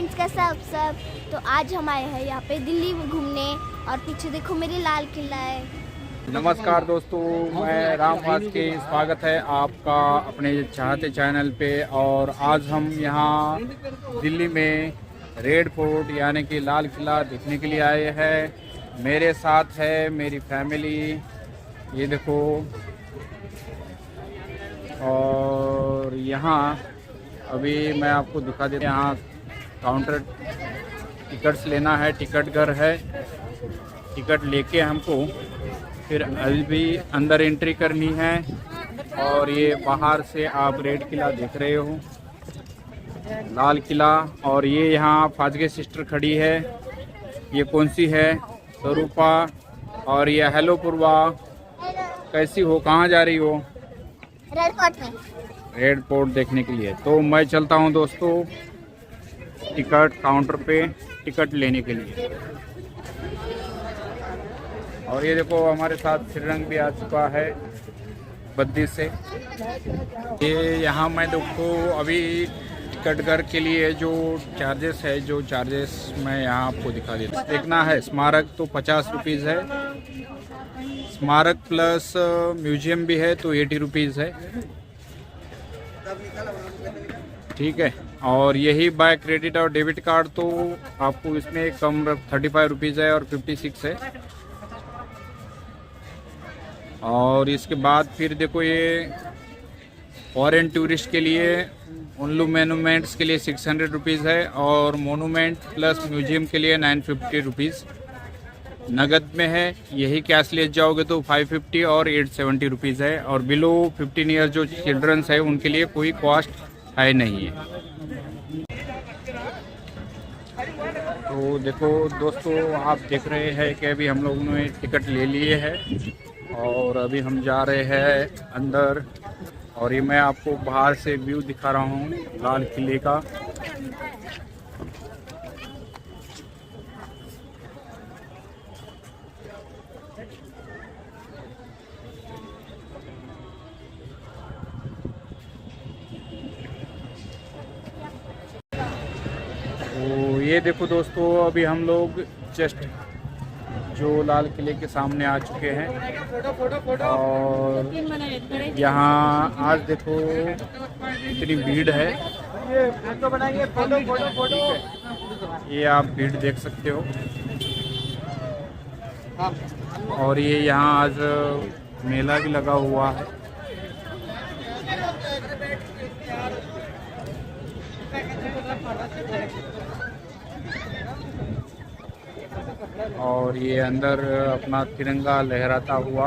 Friends, कैसा आप सब। तो आज हम आए हैं यहाँ पे दिल्ली में घूमने और पीछे देखो मेरे लाल किला है। नमस्कार दोस्तों, मैं रामवास के स्वागत है आपका अपने चाहते चैनल पे। और आज हम यहाँ दिल्ली में रेड फोर्ट यानी कि लाल किला देखने के लिए आए हैं। मेरे साथ है मेरी फैमिली, ये देखो। और यहाँ अभी मैं आपको दिखा देता हूँ, यहाँ काउंटर टिकट्स लेना है, टिकट घर है। टिकट लेके हमको फिर अभी अंदर एंट्री करनी है। और ये बाहर से आप रेड किला देख रहे हो, लाल किला। और ये यहाँ फाजगे सिस्टर खड़ी है, ये कौन सी है? स्वरूपा। और ये हेलो पूर्वा, कैसी हो, कहाँ जा रही हो? रेड फोर्ट में, रेड फोर्ट देखने के लिए। तो मैं चलता हूँ दोस्तों टिकट काउंटर पे टिकट लेने के लिए। और ये देखो हमारे साथ श्रीरंग भी आ चुका है बद्दी से। ये यहाँ मैं देखो अभी टिकट घर के लिए जो चार्जेस है, जो चार्जेस मैं यहाँ आपको दिखा देता हूँ। देखना है स्मारक तो 50 रुपीज़ है, स्मारक प्लस म्यूजियम भी है तो 80 रुपीज़ है, ठीक है। और यही बाय क्रेडिट और डेबिट कार्ड तो आपको इसमें कम 35 रुपीज़ है और 56 है। और इसके बाद फिर देखो ये फॉरेन टूरिस्ट के लिए ओनली मोनूमेंट्स के लिए 600 रुपीज़ है और मोनूमेंट प्लस म्यूजियम के लिए 950 रुपीज़ नगद में है। यही कैश ले जाओगे तो 550 और 870 रुपीज़ है। और बिलो 15 ईयर जो चिल्ड्रंस है उनके लिए कोई कॉस्ट है नहीं है। तो देखो दोस्तों, आप देख रहे हैं कि अभी हम लोगों ने टिकट ले लिए है और अभी हम जा रहे हैं अंदर। और ये मैं आपको बाहर से व्यू दिखा रहा हूँ लाल किले का। तो ये देखो दोस्तों, अभी हम लोग जस्ट जो लाल किले के सामने आ चुके हैं। और यहाँ आज देखो इतनी भीड़ है, ये आप भीड़ देख सकते हो। और ये यहाँ आज मेला भी लगा हुआ है। और ये अंदर अपना तिरंगा लहराता हुआ।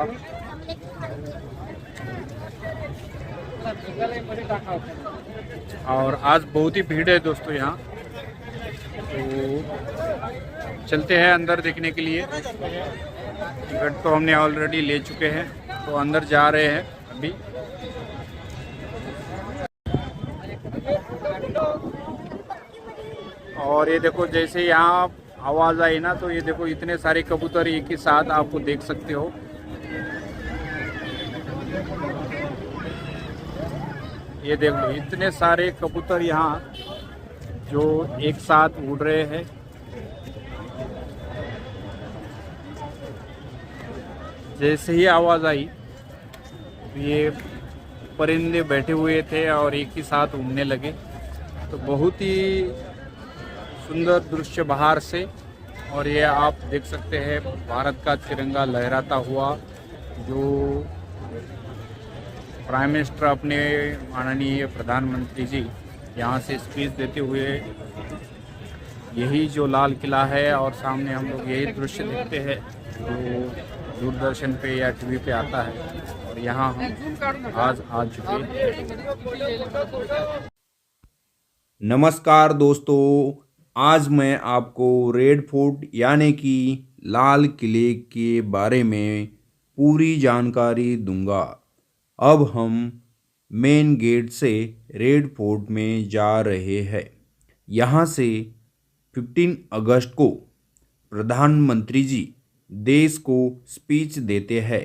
और आज बहुत ही भीड़ है दोस्तों यहाँ। तो चलते हैं अंदर देखने के लिए। टिकट तो हमने ऑलरेडी ले चुके हैं, तो अंदर जा रहे हैं अभी। और ये देखो जैसे यहाँ आवाज़ आई ना, तो ये देखो इतने सारे कबूतर एक ही साथ आपको देख सकते हो। ये देखो इतने सारे कबूतर यहाँ जो एक साथ उड़ रहे हैं। जैसे ही आवाज़ आई ये परिंदे बैठे हुए थे और एक ही साथ उड़ने लगे। तो बहुत ही सुंदर दृश्य बाहर से। और ये आप देख सकते हैं भारत का तिरंगा लहराता हुआ, जो प्राइम मिनिस्टर अपने माननीय प्रधानमंत्री जी यहाँ से स्पीच देते हुए, यही जो लाल किला है। और सामने हम लोग यही दृश्य देखते हैं जो दूरदर्शन पे या टीवी पे आता है। और यहाँ हम आज आ चुके हैं। नमस्कार दोस्तों, आज मैं आपको रेड फोर्ट यानी कि लाल किले के बारे में पूरी जानकारी दूंगा। अब हम मेन गेट से रेड फोर्ट में जा रहे हैं। यहाँ से 15 अगस्त को प्रधानमंत्री जी देश को स्पीच देते हैं।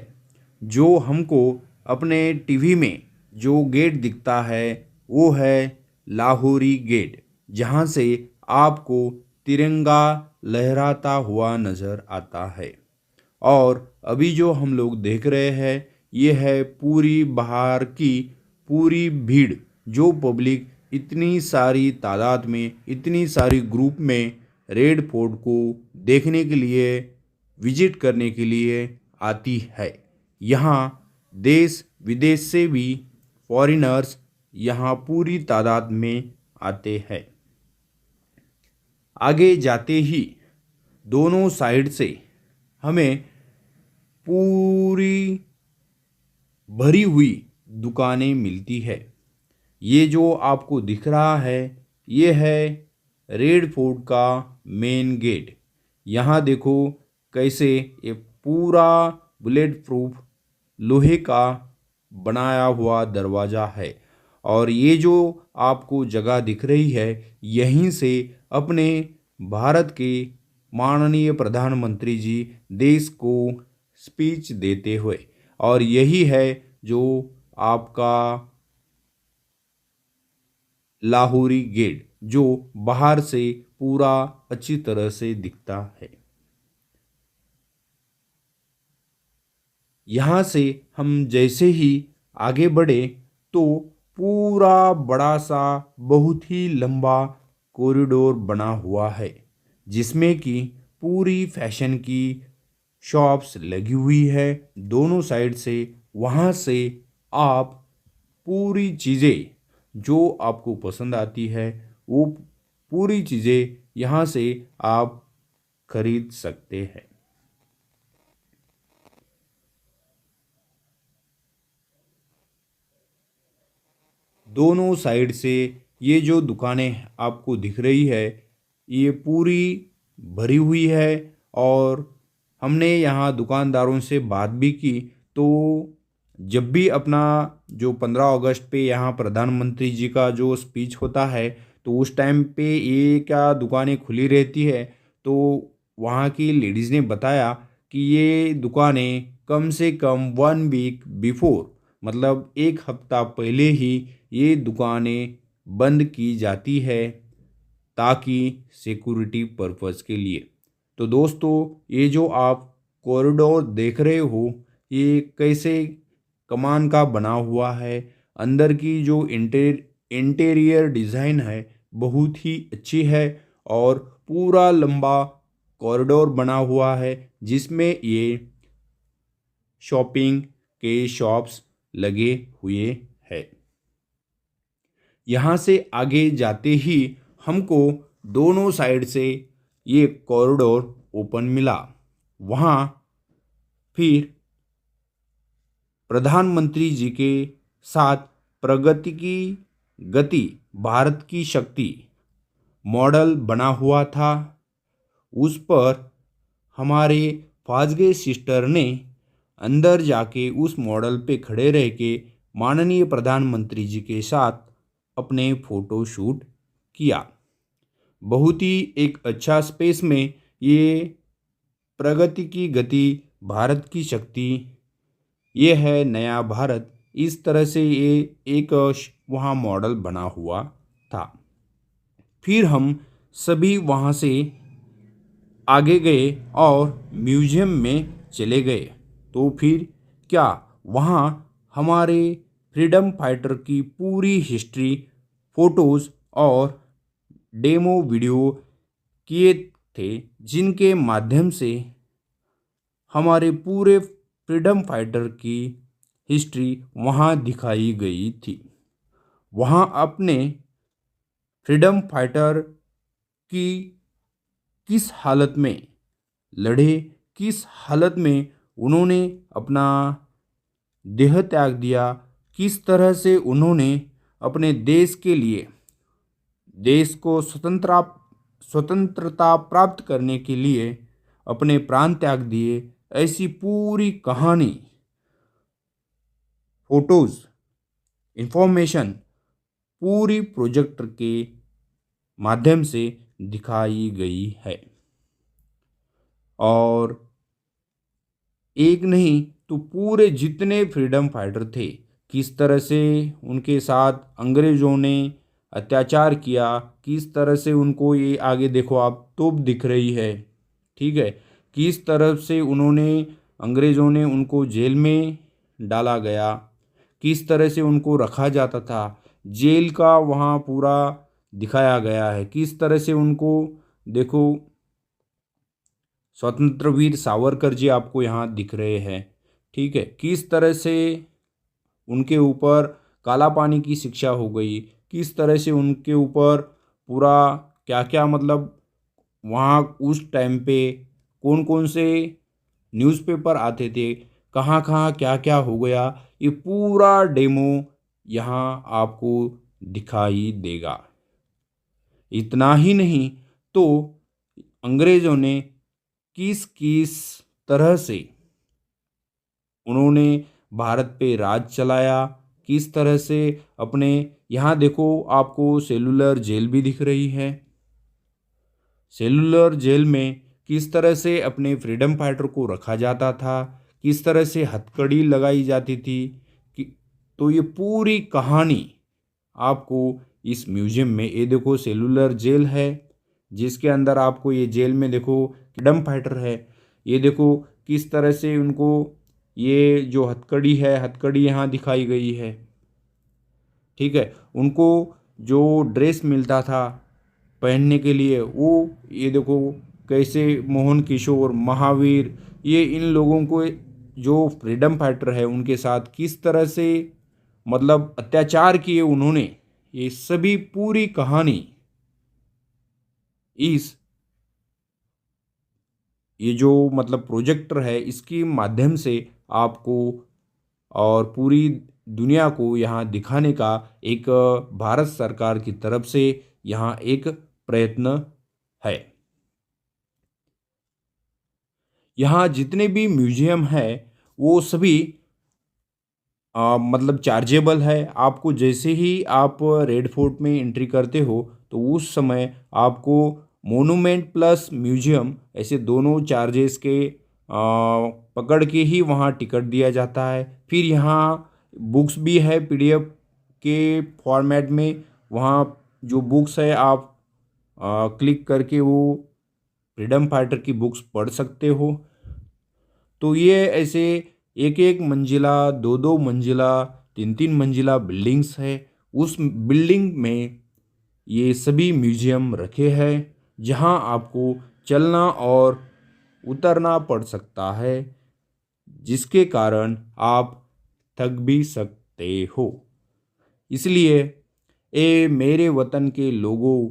जो हमको अपने टीवी में जो गेट दिखता है वो है लाहौरी गेट, जहाँ से आपको तिरंगा लहराता हुआ नज़र आता है। और अभी जो हम लोग देख रहे हैं ये है पूरी बाहर की पूरी भीड़, जो पब्लिक इतनी सारी तादाद में, इतनी सारी ग्रुप में रेड फोर्ट को देखने के लिए, विजिट करने के लिए आती है। यहाँ देश विदेश से भी फॉरेनर्स यहाँ पूरी तादाद में आते हैं। आगे जाते ही दोनों साइड से हमें पूरी भरी हुई दुकानें मिलती है। ये जो आपको दिख रहा है ये है रेड फोर्ट का मेन गेट। यहाँ देखो कैसे ये पूरा बुलेट प्रूफ लोहे का बनाया हुआ दरवाज़ा है। और ये जो आपको जगह दिख रही है यहीं से अपने भारत के माननीय प्रधानमंत्री जी देश को स्पीच देते हुए, और यही है जो आपका लाहौरी गेट, जो बाहर से पूरा अच्छी तरह से दिखता है। यहाँ से हम जैसे ही आगे बढ़े तो पूरा बड़ा सा बहुत ही लंबा कॉरिडोर बना हुआ है, जिसमें कि पूरी फैशन की शॉप्स लगी हुई है दोनों साइड से। वहाँ से आप पूरी चीज़ें जो आपको पसंद आती है वो पूरी चीज़ें यहाँ से आप खरीद सकते हैं। दोनों साइड से ये जो दुकानें आपको दिख रही है ये पूरी भरी हुई है। और हमने यहाँ दुकानदारों से बात भी की, तो जब भी अपना जो 15 अगस्त पे यहाँ प्रधानमंत्री जी का जो स्पीच होता है तो उस टाइम पे ये क्या दुकानें खुली रहती है। तो वहाँ की लेडीज़ ने बताया कि ये दुकानें कम से कम 1 वीक बिफोर, मतलब 1 हफ्ता पहले ही ये दुकानें बंद की जाती है ताकि सिक्योरिटी पर्पज़ के लिए। तो दोस्तों ये जो आप कॉरिडोर देख रहे हो ये कैसे कमान का बना हुआ है। अंदर की जो इंटीरियर डिज़ाइन है बहुत ही अच्छी है और पूरा लंबा कॉरिडोर बना हुआ है जिसमें ये शॉपिंग के शॉप्स लगे हुए हैं। यहाँ से आगे जाते ही हमको दोनों साइड से ये कॉरिडोर ओपन मिला। वहाँ फिर प्रधानमंत्री जी के साथ प्रगति की गति भारत की शक्ति मॉडल बना हुआ था। उस पर हमारे फाजगे सिस्टर ने अंदर जाके उस मॉडल पे खड़े रह के माननीय प्रधानमंत्री जी के साथ अपने फ़ोटो शूट किया। बहुत ही एक अच्छा स्पेस में ये प्रगति की गति भारत की शक्ति, ये है नया भारत, इस तरह से ये एक वहाँ मॉडल बना हुआ था। फिर हम सभी वहाँ से आगे गए और म्यूजियम में चले गए। तो फिर क्या वहाँ हमारे फ्रीडम फाइटर की पूरी हिस्ट्री, फ़ोटोज़ और डेमो वीडियो किए थे, जिनके माध्यम से हमारे पूरे फ्रीडम फाइटर की हिस्ट्री वहाँ दिखाई गई थी। वहाँ अपने फ्रीडम फाइटर की किस हालत में लड़े, किस हालत में उन्होंने अपना देह त्याग दिया, किस तरह से उन्होंने अपने देश के लिए, देश को स्वतंत्रता प्राप्त करने के लिए अपने प्राण त्याग दिए, ऐसी पूरी कहानी, फोटोज़, इंफॉर्मेशन पूरी प्रोजेक्टर के माध्यम से दिखाई गई है। और एक नहीं तो पूरे जितने फ्रीडम फाइटर थे, किस तरह से उनके साथ अंग्रेज़ों ने अत्याचार किया, किस तरह से उनको, ये आगे देखो आप तोप दिख रही है, ठीक है, किस तरह से उन्होंने, अंग्रेज़ों ने उनको जेल में डाला गया, किस तरह से उनको रखा जाता था, जेल का वहाँ पूरा दिखाया गया है। किस तरह से उनको देखो, स्वतंत्र वीर सावरकर जी आपको यहाँ दिख रहे हैं, ठीक है, किस तरह से उनके ऊपर काला पानी की शिक्षा हो गई, किस तरह से उनके ऊपर पूरा क्या क्या, मतलब वहाँ उस टाइम पे कौन कौन से न्यूज़पेपर आते थे, कहाँ कहाँ क्या क्या हो गया, ये पूरा डेमो यहाँ आपको दिखाई देगा। इतना ही नहीं तो अंग्रेज़ों ने किस किस तरह से उन्होंने भारत पे राज चलाया, किस तरह से अपने, यहाँ देखो आपको सेलुलर जेल भी दिख रही है। सेलुलर जेल में किस तरह से अपने फ्रीडम फाइटर को रखा जाता था, किस तरह से हथकड़ी लगाई जाती थी कि, तो ये पूरी कहानी आपको इस म्यूजियम में, ये देखो सेलुलर जेल है जिसके अंदर आपको, ये जेल में देखो फ्रीडम फाइटर है, ये देखो किस तरह से उनको, ये जो हथकड़ी है, हथकड़ी यहाँ दिखाई गई है, ठीक है, उनको जो ड्रेस मिलता था पहनने के लिए वो, ये देखो कैसे मोहन किशोर, महावीर, ये इन लोगों को, जो फ्रीडम फाइटर है उनके साथ किस तरह से मतलब अत्याचार किए उन्होंने, ये सभी पूरी कहानी इस, ये जो मतलब प्रोजेक्टर है इसके माध्यम से आपको और पूरी दुनिया को यहाँ दिखाने का एक भारत सरकार की तरफ से यहाँ एक प्रयत्न है। यहाँ जितने भी म्यूजियम है वो सभी मतलब चार्जेबल है। आपको जैसे ही आप रेड फोर्ट में एंट्री करते हो तो उस समय आपको मोनूमेंट प्लस म्यूजियम ऐसे दोनों चार्जेस के पकड़ के ही वहाँ टिकट दिया जाता है। फिर यहाँ बुक्स भी है पीडीएफ के फॉर्मेट में, वहाँ जो बुक्स है आप क्लिक करके वो फ्रीडम फाइटर की बुक्स पढ़ सकते हो। तो ये ऐसे एक एक मंजिला, दो दो मंजिला, तीन तीन मंजिला बिल्डिंग्स है। उस बिल्डिंग में ये सभी म्यूजियम रखे हैं जहां आपको चलना और उतरना पड़ सकता है, जिसके कारण आप थक भी सकते हो। इसलिए ए मेरे वतन के लोगों,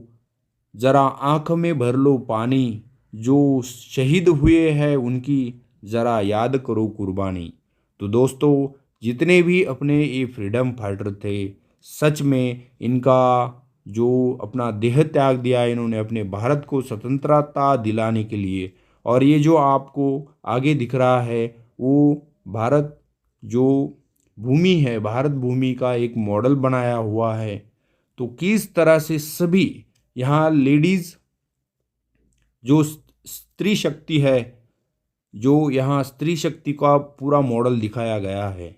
ज़रा आँख में भर लो पानी, जो शहीद हुए हैं उनकी ज़रा याद करो कुर्बानी। तो दोस्तों, जितने भी अपने ये फ्रीडम फाइटर थे, सच में इनका जो अपना देह त्याग दिया इन्होंने अपने भारत को स्वतंत्रता दिलाने के लिए, और ये जो आपको आगे दिख रहा है वो भारत जो भूमि है, भारत भूमि का एक मॉडल बनाया हुआ है। तो किस तरह से सभी यहाँ लेडीज़, जो स्त्री शक्ति है, जो यहाँ स्त्री शक्ति का पूरा मॉडल दिखाया गया है।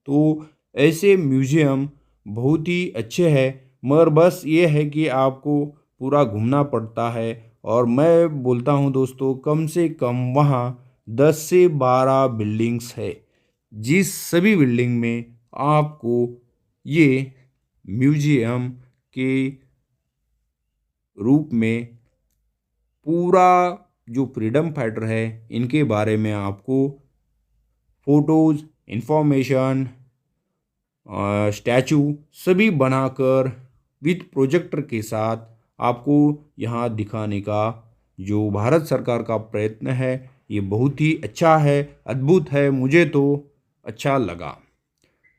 तो ऐसे म्यूजियम बहुत ही अच्छे हैं, मगर बस ये है कि आपको पूरा घूमना पड़ता है। और मैं बोलता हूँ दोस्तों, कम से कम वहाँ 10 से 12 बिल्डिंग्स है, जिस सभी बिल्डिंग में आपको ये म्यूजियम के रूप में पूरा जो फ्रीडम फाइटर है इनके बारे में आपको फ़ोटोज़, इंफॉर्मेशन, स्टैचू सभी बनाकर विद प्रोजेक्टर के साथ आपको यहाँ दिखाने का जो भारत सरकार का प्रयत्न है, ये बहुत ही अच्छा है, अद्भुत है, मुझे तो अच्छा लगा।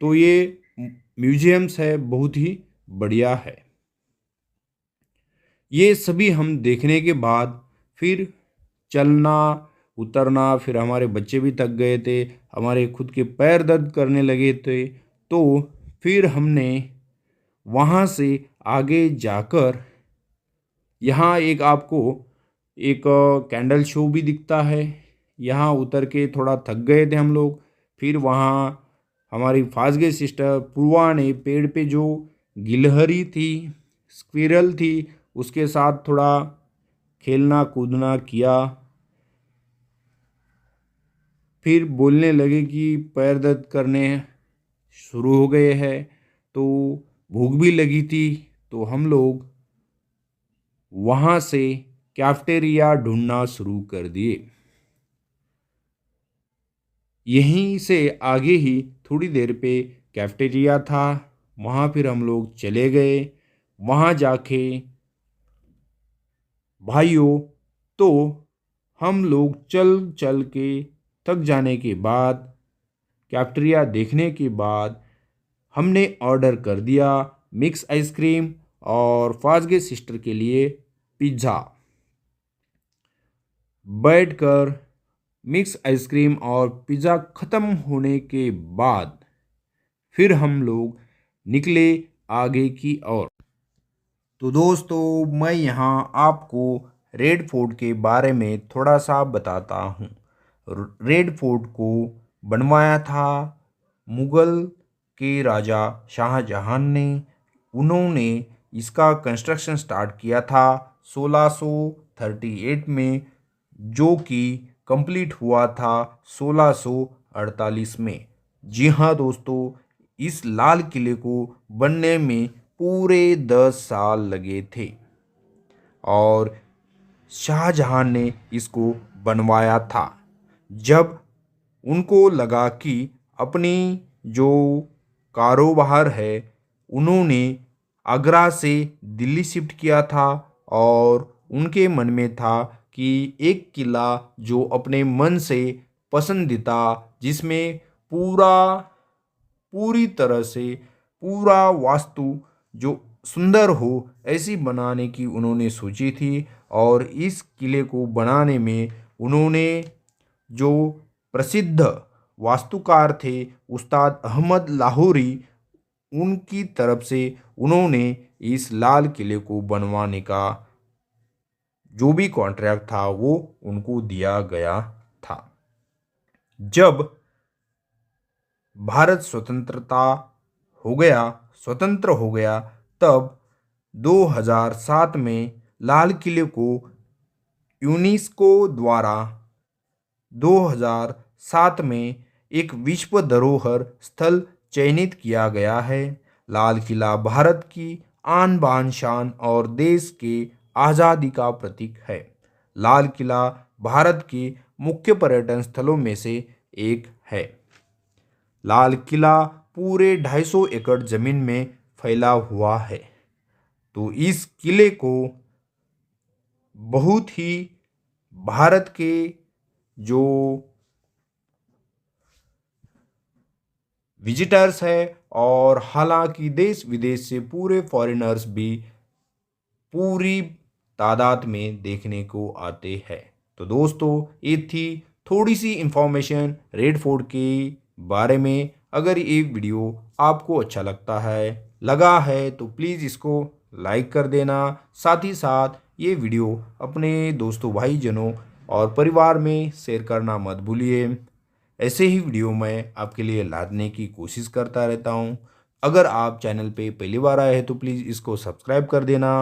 तो ये म्यूजियम्स है बहुत ही बढ़िया है। ये सभी हम देखने के बाद फिर चलना उतरना, फिर हमारे बच्चे भी थक गए थे, हमारे खुद के पैर दर्द करने लगे थे, तो फिर हमने वहाँ से आगे जाकर यहाँ एक आपको एक कैंडल शो भी दिखता है। यहाँ उतर के थोड़ा थक गए थे हम लोग, फिर वहाँ हमारी फास्ट गई सिस्टर पूर्वा ने पेड़ पे जो गिलहरी थी, स्क्विरल थी, उसके साथ थोड़ा खेलना कूदना किया। फिर बोलने लगे कि पैर दर्द करने शुरू हो गए हैं, तो भूख भी लगी थी। तो हम लोग वहाँ से कैफेटेरिया ढूंढना शुरू कर दिए। यहीं से आगे ही थोड़ी देर पे कैफेटेरिया था, वहाँ फिर हम लोग चले गए। वहाँ जाके भाइयों, तो हम लोग चल चल के थक जाने के बाद, कैफेटेरिया देखने के बाद, हमने ऑर्डर कर दिया मिक्स आइसक्रीम और फाजगे सिस्टर के लिए पिज़्ज़ा। बैठकर मिक्स आइसक्रीम और पिज़्ज़ा ख़त्म होने के बाद फिर हम लोग निकले आगे की ओर। तो दोस्तों, मैं यहाँ आपको रेड फोर्ट के बारे में थोड़ा सा बताता हूँ। रेड फोर्ट को बनवाया था मुग़ल के राजा शाहजहां ने। उन्होंने इसका कंस्ट्रक्शन स्टार्ट किया था 1638 में, जो कि कंप्लीट हुआ था 1648 में। जी हाँ दोस्तों, इस लाल किले को बनने में पूरे 10 साल लगे थे और शाहजहां ने इसको बनवाया था। जब उनको लगा कि अपनी जो कारोबार है, उन्होंने आगरा से दिल्ली शिफ्ट किया था और उनके मन में था कि एक किला जो अपने मन से पसंदीदा, जिसमें पूरी तरह से पूरा वास्तु जो सुंदर हो, ऐसी बनाने की उन्होंने सोची थी। और इस किले को बनाने में उन्होंने जो प्रसिद्ध वास्तुकार थे उस्ताद अहमद लाहौरी, उनकी तरफ से उन्होंने इस लाल किले को बनवाने का जो भी कॉन्ट्रैक्ट था वो उनको दिया गया था। जब भारत स्वतंत्र हो गया तब 2007 में लाल किले को यूनेस्को द्वारा 2007 में एक विश्व धरोहर स्थल चयनित किया गया है। लाल किला भारत की आन बान शान और देश के आज़ादी का प्रतीक है। लाल किला भारत के मुख्य पर्यटन स्थलों में से एक है। लाल किला पूरे 250 एकड़ जमीन में फैला हुआ है। तो इस किले को बहुत ही भारत के जो विजिटर्स है, और हालांकि देश विदेश से पूरे फॉरेनर्स भी पूरी तादाद में देखने को आते हैं। तो दोस्तों, ये थी थोड़ी सी इंफॉर्मेशन रेड फोर्ट के बारे में। अगर ये वीडियो आपको अच्छा लगा है तो प्लीज़ इसको लाइक कर देना। साथ ही साथ ये वीडियो अपने दोस्तों, भाईजनों और परिवार में शेयर करना मत भूलिए। ऐसे ही वीडियो मैं आपके लिए लादने की कोशिश करता रहता हूँ। अगर आप चैनल पे पहली बार आए हैं तो प्लीज़ इसको सब्सक्राइब कर देना।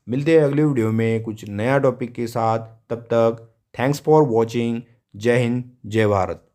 मिलते हैं अगले वीडियो में कुछ नया टॉपिक के साथ। तब तक थैंक्स फॉर वॉचिंग। जय हिंद, जय भारत।